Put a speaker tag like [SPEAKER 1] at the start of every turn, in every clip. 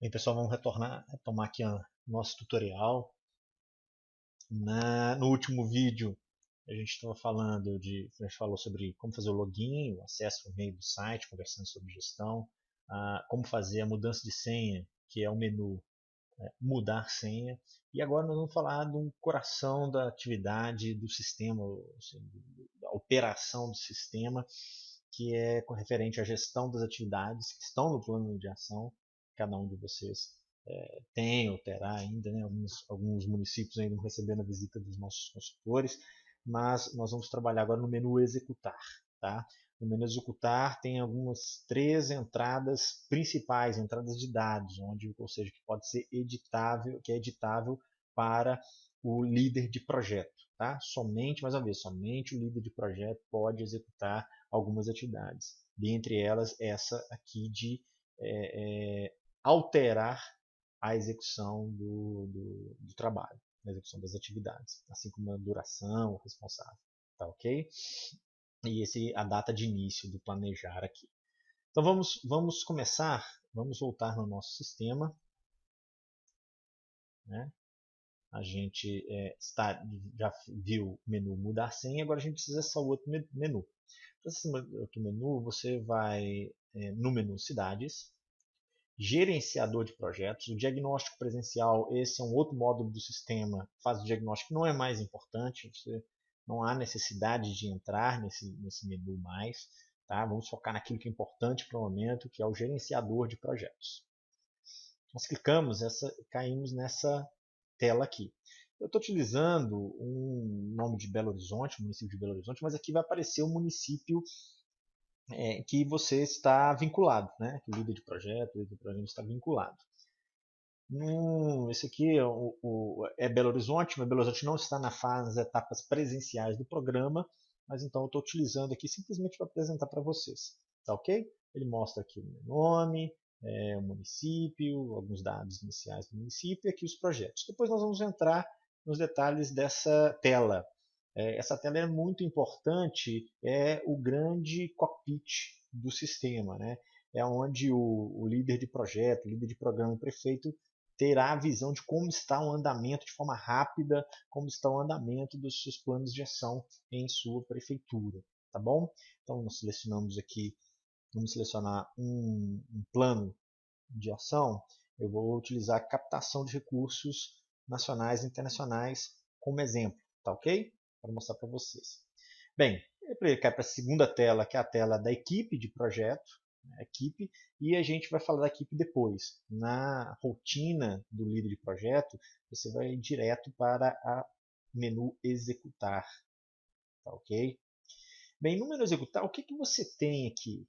[SPEAKER 1] Bem, pessoal, vamos retomar aqui o nosso tutorial. No último vídeo, a gente falou sobre como fazer o login, o acesso ao meio do site, conversando sobre gestão, como fazer a mudança de senha, que é o menu mudar senha. E agora nós vamos falar do coração da atividade do sistema, assim, da operação do sistema, que é referente à gestão das atividades que estão no plano de ação. Cada um de vocês tem ou terá ainda, né? Alguns municípios ainda não receberam a visita dos nossos consultores, mas nós vamos trabalhar agora no menu executar. Tá? No menu executar tem algumas 3 entradas principais, entradas de dados, ou seja, que pode ser editável, que é editável para o líder de projeto. Tá? Somente, mais uma vez, somente o líder de projeto pode executar algumas atividades. Dentre elas, essa aqui de alterar a execução do trabalho, a execução das atividades, assim como a duração, o responsável. Tá ok? E a data de início do planejar aqui. Então vamos começar, vamos voltar no nosso sistema. Né? A gente já viu o menu mudar senha, agora a gente precisa acessar o outro menu. Para acessar o outro menu, você vai no menu cidades, gerenciador de projetos, o diagnóstico presencial, esse é um outro módulo do sistema, faz o diagnóstico, não é mais importante, não há necessidade de entrar nesse menu mais. Tá? Vamos focar naquilo que é importante para o momento, que é o gerenciador de projetos. Nós caímos nessa tela aqui. Eu estou utilizando um nome de Belo Horizonte, município de Belo Horizonte, mas aqui vai aparecer o município que você está vinculado, né? Que o líder de projeto está vinculado. Esse aqui é Belo Horizonte, mas Belo Horizonte não está nas etapas presenciais do programa, mas então eu estou utilizando aqui simplesmente para apresentar para vocês. Tá ok? Ele mostra aqui o meu nome, o município, alguns dados iniciais do município e aqui os projetos. Depois nós vamos entrar nos detalhes dessa tela. Essa tela é muito importante, é o grande cockpit do sistema, né? É onde o líder de projeto, o líder de programa, o prefeito, terá a visão de como está o andamento de forma rápida, como está o andamento dos seus planos de ação em sua prefeitura. Tá bom? Então nós selecionamos aqui, vamos selecionar um plano de ação. Eu vou utilizar a captação de recursos nacionais e internacionais como exemplo. Tá ok? Para mostrar para vocês. Bem, ele cai para a segunda tela, que é a tela da equipe de projeto, equipe, e a gente vai falar da equipe depois. Na rotina do líder de projeto, você vai direto para o menu executar. Tá ok? Bem, no menu executar, o que você tem aqui?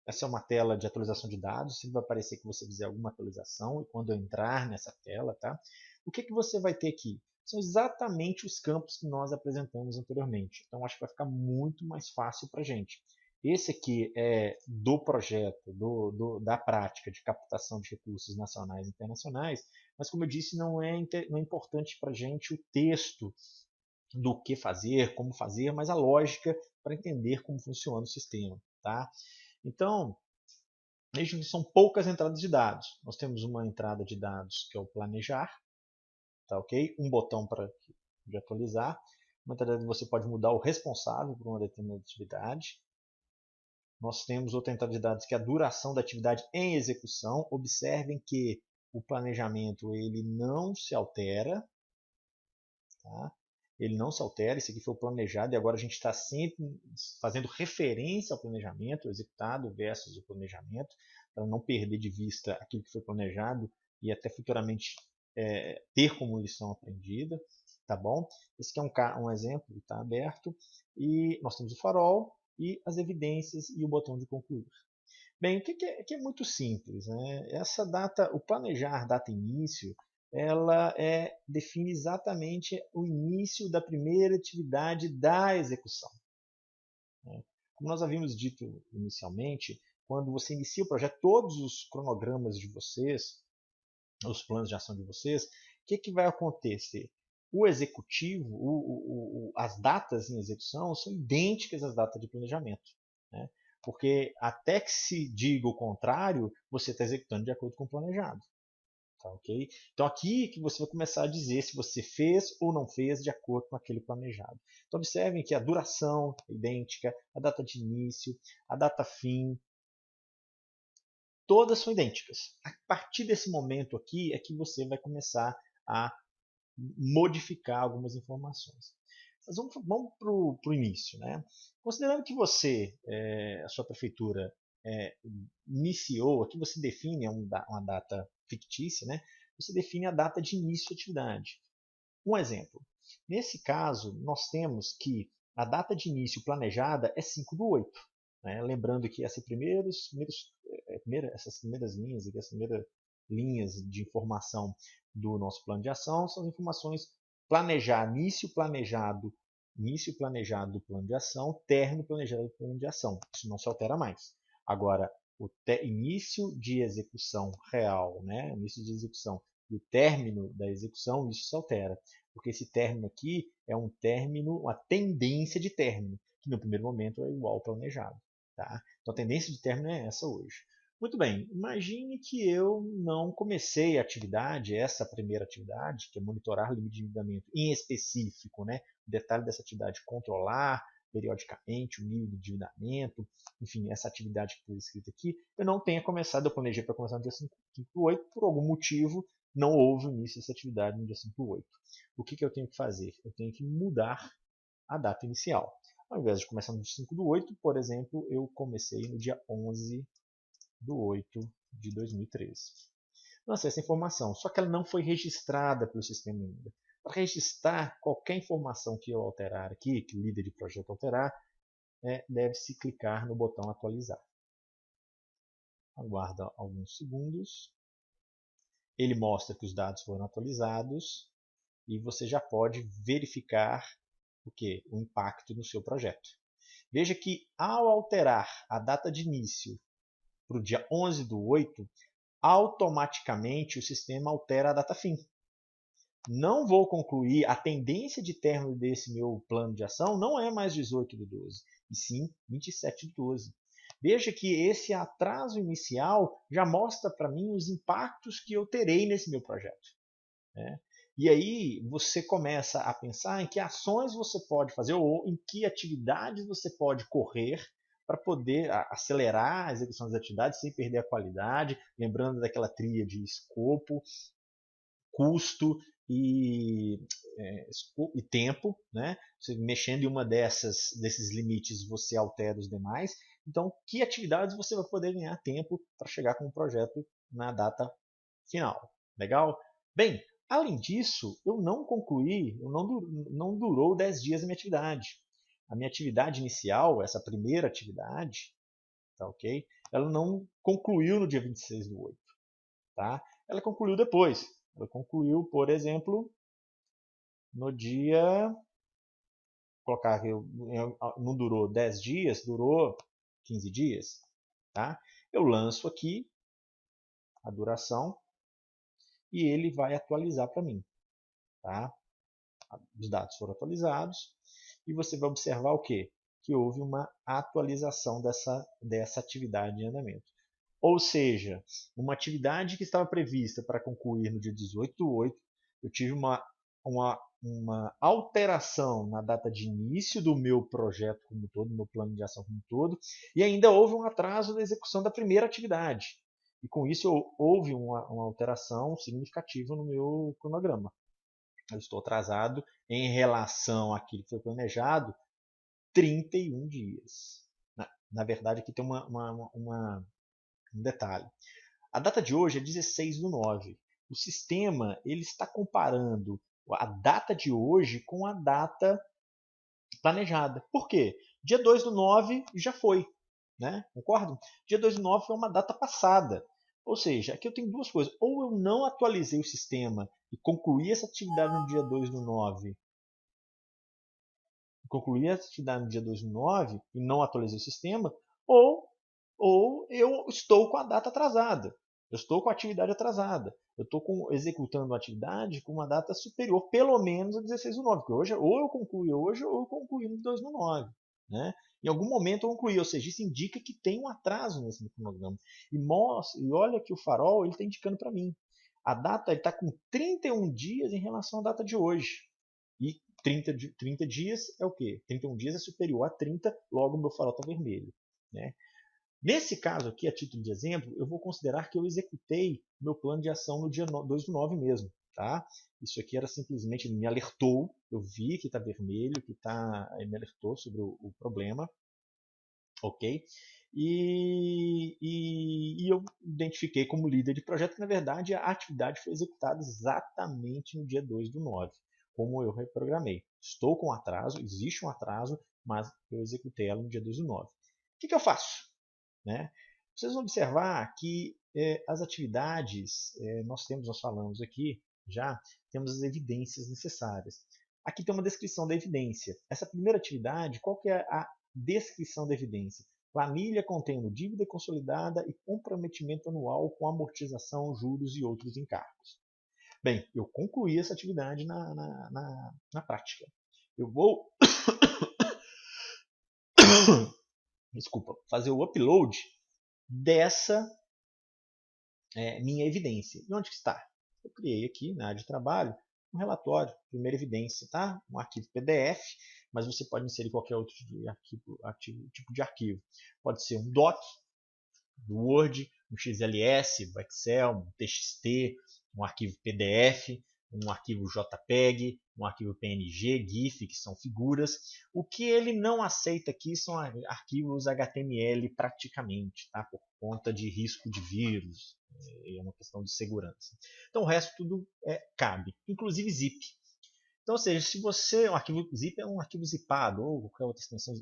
[SPEAKER 1] Essa é uma tela de atualização de dados, sempre vai aparecer que você fizer alguma atualização, e quando eu entrar nessa tela, tá? O que você vai ter aqui? São exatamente os campos que nós apresentamos anteriormente. Então, acho que vai ficar muito mais fácil para a gente. Esse aqui é do projeto, da prática de captação de recursos nacionais e internacionais, mas como eu disse, não é importante para a gente o texto do que fazer, como fazer, mas a lógica para entender como funciona o sistema. Tá? Então, vejam que são poucas entradas de dados. Nós temos uma entrada de dados que é o planejar, tá ok? Um botão de atualizar. Você pode mudar o responsável por uma determinada atividade. Nós temos outra entrada de dados que é a duração da atividade em execução. Observem que o planejamento ele não se altera. Tá? Ele não se altera, isso aqui foi planejado e agora a gente está sempre fazendo referência ao planejamento, o executado versus o planejamento, para não perder de vista aquilo que foi planejado e até futuramente ter como lição aprendida. Tá bom? Esse aqui é um exemplo que está aberto e nós temos o farol e as evidências e o botão de concluir. Bem, o que é muito simples, né? Essa data, o planejar data início, ela define exatamente o início da primeira atividade da execução. Né? Como nós havíamos dito inicialmente, quando você inicia o projeto, todos os cronogramas de vocês, os planos de ação de vocês, o que vai acontecer? O executivo, as datas em execução são idênticas às datas de planejamento. Né? Porque até que se diga o contrário, você está executando de acordo com o planejado. Tá, ok? Então aqui que você vai começar a dizer se você fez ou não fez de acordo com aquele planejado. Então observem que a duração é idêntica, a data de início, a data fim, todas são idênticas. A partir desse momento aqui é que você vai começar a modificar algumas informações. Mas vamos para o início. Né? Considerando que você, a sua prefeitura, iniciou, aqui você define uma data fictícia, né? Você define a data de início de atividade. Um exemplo. Nesse caso, nós temos que a data de início planejada é 5/8. Né? Lembrando que essas primeiras linhas, essas primeiras linhas de informação do nosso plano de ação são as informações início planejado do plano de ação, término planejado do plano de ação. Isso não se altera mais. Agora, o início de execução real, né? Início de execução e o término da execução, isso se altera. Porque esse término aqui é um término, uma tendência de término, que no primeiro momento é igual ao planejado. Tá? Então a tendência de término é essa hoje. Muito bem, imagine que eu não comecei a atividade, essa primeira atividade, que é monitorar o limite de endividamento em específico, né? O detalhe dessa atividade, controlar periodicamente o nível de endividamento, enfim, essa atividade que foi escrita aqui, eu não tenha começado, eu planejei para começar no dia 5/8, por algum motivo não houve o início dessa atividade no dia 5/8. O que eu tenho que fazer? Eu tenho que mudar a data inicial. Ao invés de começar no dia 5/8, por exemplo, eu comecei no dia 11/8 de 2013. Lancei essa informação, só que ela não foi registrada pelo sistema ainda. Para registrar qualquer informação que eu alterar aqui, que o líder de projeto alterar, deve-se clicar no botão atualizar. Aguarda alguns segundos. Ele mostra que os dados foram atualizados e você já pode verificar o impacto no seu projeto. Veja que ao alterar a data de início para o dia 11/8, automaticamente o sistema altera a data fim. Não vou concluir, a tendência de término desse meu plano de ação não é mais 18/12, e sim 27/12. Veja que esse atraso inicial já mostra para mim os impactos que eu terei nesse meu projeto. Né? E aí você começa a pensar em que ações você pode fazer ou em que atividades você pode correr para poder acelerar a execução das atividades sem perder a qualidade, lembrando daquela tríade de escopo, custo e tempo. Né? Você, mexendo em uma desses limites, você altera os demais. Então, que atividades você vai poder ganhar tempo para chegar com o projeto na data final? Legal? Bem, além disso, eu não concluí, não durou 10 dias a minha atividade. A minha atividade inicial, essa primeira atividade, tá ok? Ela não concluiu no dia 26/8. Tá? Ela concluiu depois. Ela concluiu, por exemplo, no dia... Vou colocar aqui, não durou 10 dias, durou 15 dias. Tá? Eu lanço aqui a duração e ele vai atualizar para mim. Tá? Os dados foram atualizados e você vai observar o quê? Que houve uma atualização dessa atividade em andamento. Ou seja, uma atividade que estava prevista para concluir no dia 18/8, eu tive uma alteração na data de início do meu projeto como um todo, do meu plano de ação como um todo, e ainda houve um atraso na execução da primeira atividade. E com isso houve uma alteração significativa no meu cronograma. Eu estou atrasado em relação àquilo que foi planejado 31 dias. Na verdade, aqui tem um detalhe. A data de hoje é 16/9. O sistema ele está comparando a data de hoje com a data planejada. Por quê? Dia 2/9 já foi. Né? Concordam? Dia 2/9 foi uma data passada. Ou seja, aqui eu tenho duas coisas. Ou eu não atualizei o sistema e concluí essa atividade no dia 2/9. Concluí essa atividade no dia 2/9 e não atualizei o sistema. Ou eu estou com a data atrasada. Eu estou com a atividade atrasada. Eu estou executando a atividade com uma data superior, pelo menos a 16/9. Porque hoje, ou eu concluí hoje, ou eu concluí no 2/9. Né? Em algum momento eu concluí, ou seja, isso indica que tem um atraso nesse cronograma. E olha que o farol está indicando para mim. A data está com 31 dias em relação à data de hoje. E 30 dias é o quê? 31 dias é superior a 30, logo o meu farol está vermelho. Né? Nesse caso aqui, a título de exemplo, eu vou considerar que eu executei meu plano de ação no dia 2/9 mesmo. Tá? Isso aqui era simplesmente, ele me alertou, eu vi que está vermelho, ele me alertou sobre o problema, ok? E eu identifiquei como líder de projeto que, na verdade, a atividade foi executada exatamente no dia 2/9, como eu reprogramei. Estou com atraso, existe um atraso, mas eu executei ela no dia 2/9. O que eu faço? Né? Vocês vão observar que as atividades, nós falamos aqui já, temos as evidências necessárias. Aqui tem uma descrição da evidência. Essa primeira atividade, qual que é a descrição da evidência? Planilha contendo dívida consolidada e comprometimento anual com amortização, juros e outros encargos. Bem, eu concluí essa atividade na prática. Eu vou desculpa, fazer o upload dessa minha evidência. E onde que está? Eu criei aqui na área de trabalho um relatório, primeira evidência, tá? Um arquivo PDF, mas você pode inserir qualquer outro tipo de arquivo. Pode ser um doc, do Word, um XLS, um Excel, um TXT, um arquivo PDF, um arquivo JPEG, um arquivo PNG, GIF, que são figuras. O que ele não aceita aqui são arquivos HTML praticamente, tá? Por conta de risco de vírus, é uma questão de segurança. Então o resto tudo cabe, inclusive zip. Então, ou seja, se você, um arquivo zip é um arquivo zipado ou qualquer outra extensão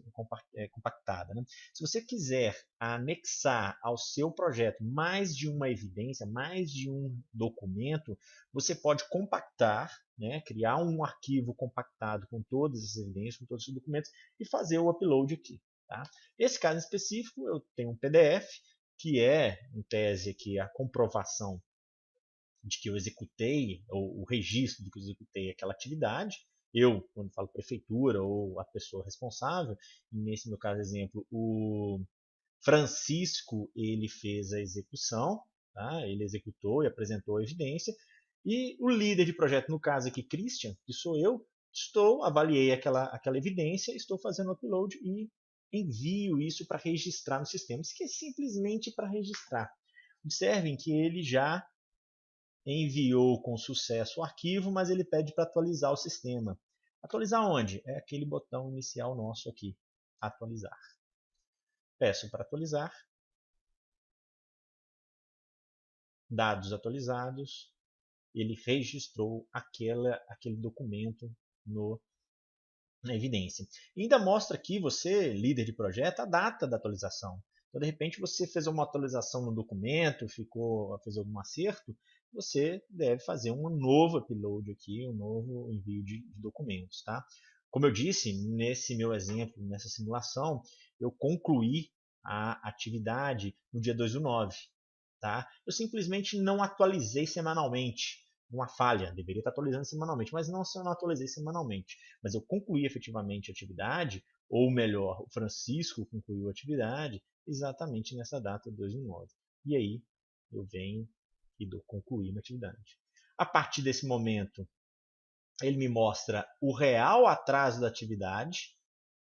[SPEAKER 1] compactada. Né? Se você quiser anexar ao seu projeto mais de uma evidência, mais de um documento, você pode compactar, né? Criar um arquivo compactado com todas as evidências, com todos os documentos e fazer o upload aqui. Tá? Nesse caso específico, eu tenho um PDF, que é, em tese, aqui, a comprovação de que eu executei, ou o registro de que eu executei aquela atividade. Eu, quando falo prefeitura ou a pessoa responsável, nesse meu caso, exemplo, o Francisco, ele fez a execução, tá? Ele executou e apresentou a evidência, e o líder de projeto, no caso aqui, Christian, que sou eu, avaliei aquela evidência, estou fazendo o upload e envio isso para registrar no sistema. Isso aqui é simplesmente para registrar. Observem que ele já enviou com sucesso o arquivo, mas ele pede para atualizar o sistema. Atualizar onde? É aquele botão inicial nosso aqui, atualizar. Peço para atualizar. Dados atualizados. Ele registrou aquele documento na evidência. E ainda mostra aqui, você, líder de projeto, a data da atualização. Então, de repente, você fez uma atualização no documento, fez algum acerto, você deve fazer um novo upload aqui, um novo envio de documentos. Tá? Como eu disse, nesse meu exemplo, nessa simulação, eu concluí a atividade no dia 2/9. Tá? Eu simplesmente não atualizei semanalmente. Uma falha, deveria estar atualizando semanalmente, mas não atualizei semanalmente. Mas eu concluí efetivamente a atividade, ou melhor, o Francisco concluiu a atividade exatamente nessa data 2/9. E aí eu venho e dou concluir a atividade. A partir desse momento, ele me mostra o real atraso da atividade.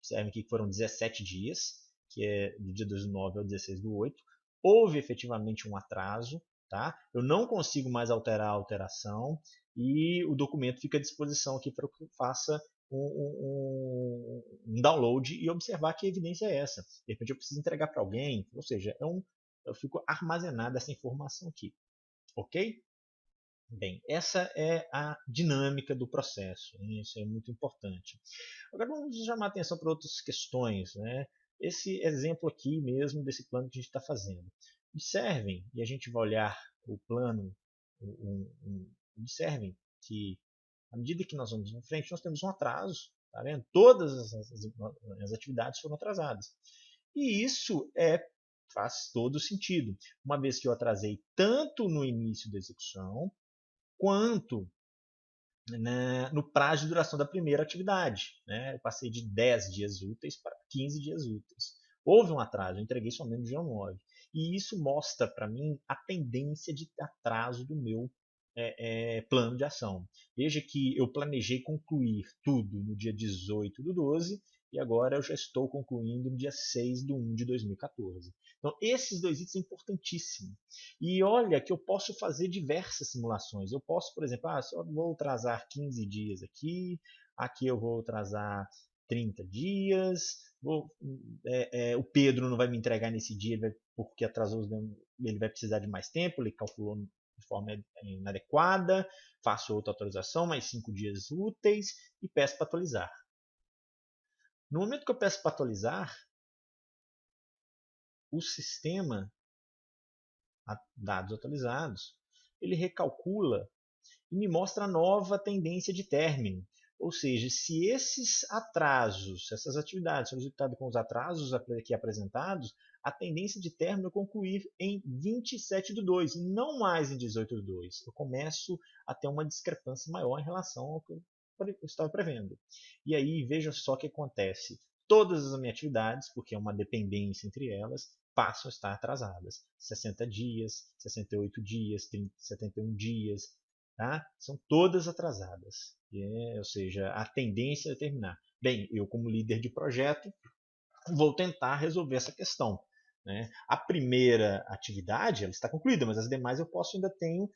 [SPEAKER 1] Observem aqui que foram 17 dias, que é do dia 2/9 ao 16/8. Houve efetivamente um atraso. Tá? Eu não consigo mais alterar a alteração e o documento fica à disposição aqui para que eu faça um download e observar que evidência é essa. De repente eu preciso entregar para alguém, ou seja, eu fico armazenada essa informação aqui. Ok? Bem, essa é a dinâmica do processo. Né? Isso é muito importante. Agora vamos chamar a atenção para outras questões. Né? Esse exemplo aqui mesmo desse plano que a gente está fazendo. Observem, e a gente vai olhar o plano, observem que à medida que nós vamos em frente, nós temos um atraso. Tá vendo? Todas as atividades foram atrasadas. E isso faz todo sentido, uma vez que eu atrasei tanto no início da execução, quanto no prazo de duração da primeira atividade. Né? Eu passei de 10 dias úteis para 15 dias úteis. Houve um atraso, eu entreguei somente no dia 9. E isso mostra para mim a tendência de atraso do meu plano de ação. Veja que eu planejei concluir tudo no dia 18/12 e agora eu já estou concluindo no dia 6/1/2014. Então, esses dois itens são importantíssimos. E olha que eu posso fazer diversas simulações. Eu posso, por exemplo, só vou atrasar 15 dias aqui, aqui eu vou atrasar 30 dias, o Pedro não vai me entregar nesse dia porque atrasou, ele vai precisar de mais tempo, ele calculou de forma inadequada, faço outra atualização, mais 5 dias úteis e peço para atualizar. No momento que eu peço para atualizar, o sistema, dados atualizados, ele recalcula e me mostra a nova tendência de término. Ou seja, se esses atrasos, se essas atividades são resultado com os atrasos aqui apresentados, a tendência de término é concluir em 27/2, não mais em 18/2. Eu começo a ter uma discrepância maior em relação ao que eu estava prevendo. E aí, veja só o que acontece. Todas as minhas atividades, porque é uma dependência entre elas, passam a estar atrasadas. 60 dias, 68 dias, 71 dias, tá? São todas atrasadas. Ou seja, a tendência é terminar. Bem, eu como líder de projeto vou tentar resolver essa questão. Né? A primeira atividade ela está concluída, mas as demais eu posso ainda tenho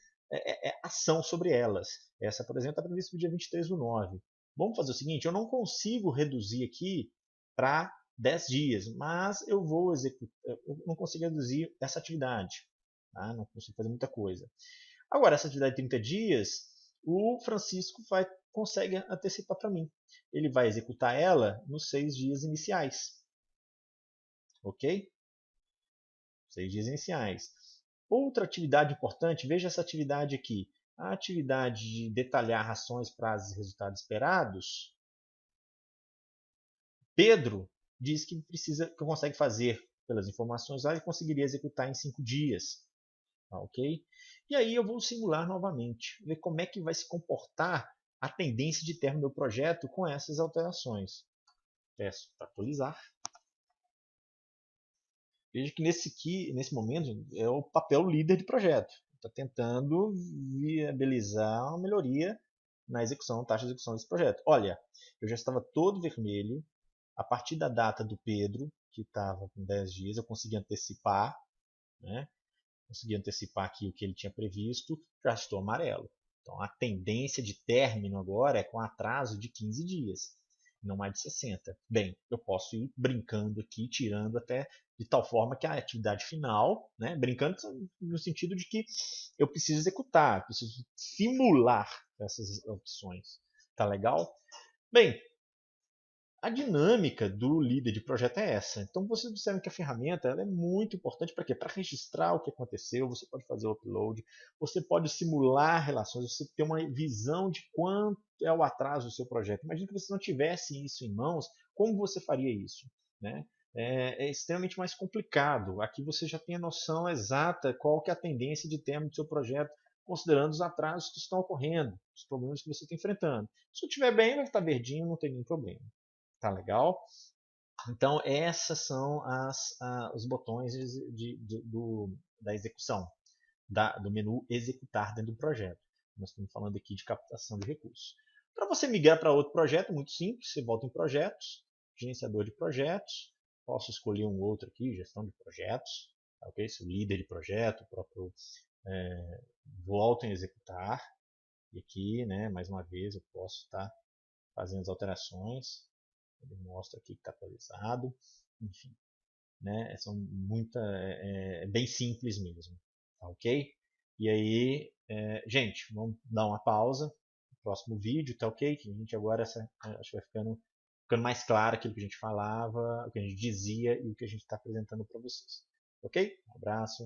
[SPEAKER 1] ação sobre elas. Essa, por exemplo, está prevista para o dia 23/9. Vamos fazer o seguinte, eu não consigo reduzir aqui para 10 dias, mas eu vou executar, eu não consigo reduzir essa atividade. Tá? Não consigo fazer muita coisa. Agora, essa atividade de 30 dias, o Francisco consegue antecipar para mim. Ele vai executar ela nos 6 dias iniciais. Ok? 6 dias iniciais. Outra atividade importante, veja essa atividade aqui. A atividade de detalhar ações, prazos e resultados esperados. Pedro diz que consegue fazer pelas informações lá e conseguiria executar em 5 dias. Ok? E aí eu vou simular novamente, ver como é que vai se comportar a tendência de término do projeto com essas alterações. Peço para atualizar. Veja que nesse momento é o papel líder de projeto. Está tentando viabilizar uma melhoria na execução, taxa de execução desse projeto. Olha, eu já estava todo vermelho. A partir da data do Pedro, que estava com 10 dias, eu consegui antecipar, né? Consegui antecipar aqui o que ele tinha previsto, já estou amarelo. Então a tendência de término agora é com atraso de 15 dias, não mais de 60. Bem, eu posso ir brincando aqui, tirando até de tal forma que a atividade final, né, brincando no sentido de que eu preciso executar, preciso simular essas opções. Tá legal? Bem, a dinâmica do líder de projeto é essa. Então vocês observam que a ferramenta ela é muito importante para quê? Para registrar o que aconteceu, você pode fazer o upload, você pode simular relações, você ter uma visão de quanto é o atraso do seu projeto. Imagina que você não tivesse isso em mãos, como você faria isso? Né? É extremamente mais complicado. Aqui você já tem a noção exata qual que é a tendência de término do seu projeto, considerando os atrasos que estão ocorrendo, os problemas que você está enfrentando. Se estiver bem, vai estar verdinho, não tem nenhum problema. Tá legal? Então, essas são os botões da execução, do menu executar dentro do projeto. Nós estamos falando aqui de captação de recursos. Para você migrar para outro projeto, muito simples, você volta em projetos, gerenciador de projetos, posso escolher um outro aqui, gestão de projetos, ok? Se o líder de projeto, o próprio volta em executar, e aqui, né, mais uma vez, eu posso estar fazendo as alterações. Ele mostra aqui que está atualizado, enfim, né? Bem simples mesmo, tá ok? E aí, gente, vamos dar uma pausa no próximo vídeo, tá ok? Que a gente agora acho que vai ficando mais claro aquilo que a gente falava, o que a gente dizia e o que a gente está apresentando para vocês, ok? Um abraço.